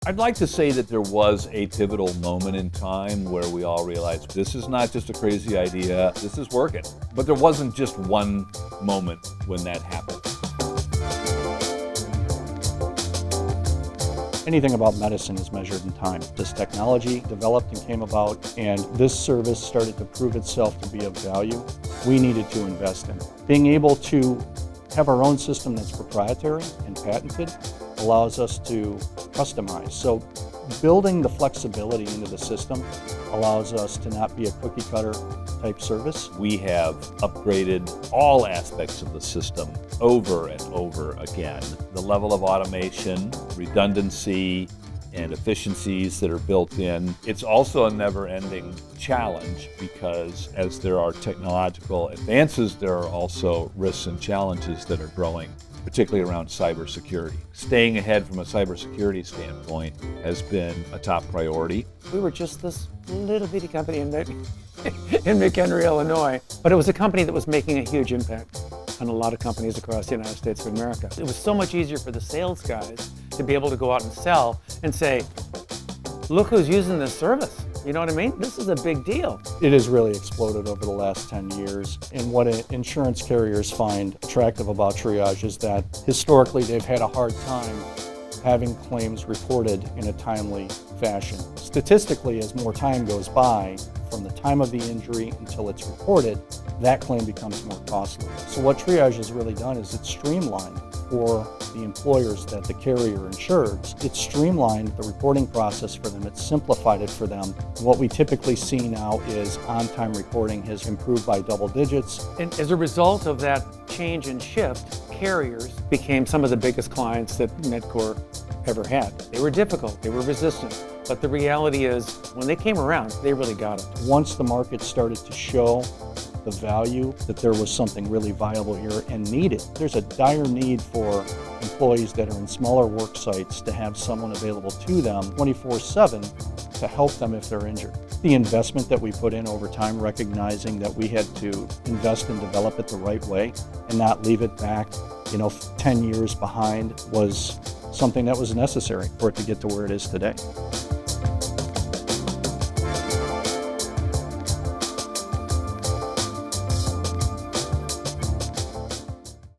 I'd like to say that there was a pivotal moment in time where we all realized this is not just a crazy idea, this is working. But there wasn't just one moment when that happened. Anything about medicine is measured in time. This technology developed and came about, and this service started to prove itself to be of value. We needed to invest in it. Being able to have our own system that's proprietary and patented allows us to customize. So building the flexibility into the system allows us to not be a cookie cutter type service. We have upgraded all aspects of the system over and over again. The level of automation, redundancy, and efficiencies that are built in. It's also a never-ending challenge because as there are technological advances, there are also risks and challenges that are growing, particularly around cybersecurity. Staying ahead from a cybersecurity standpoint has been a top priority. We were just this little bitty company in McHenry, Illinois, but it was a company that was making a huge impact on a lot of companies across the United States of America. It was so much easier for the sales guys to be able to go out and sell and say, look who's using this service. You know what I mean? This is a big deal. It has really exploded over the last 10 years. And what insurance carriers find attractive about Triage is that historically they've had a hard time having claims reported in a timely fashion. Statistically, as more time goes by, from the time of the injury until it's reported, that claim becomes more costly. So what Triage has really done is it's streamlined for the employers that the carrier insures. It's streamlined the reporting process for them. It's simplified it for them. What we typically see now is on-time reporting has improved by double digits. And as a result of that change and shift, carriers became some of the biggest clients that Medcor ever had. They were difficult, they were resistant, but the reality is when they came around, they really got it. Once the market started to show the value that there was something really viable here and needed, there's a dire need for employees that are in smaller work sites to have someone available to them 24/7 to help them if they're injured. The investment that we put in over time, recognizing that we had to invest and develop it the right way and not leave it back 10 years behind, was something that was necessary for it to get to where it is today.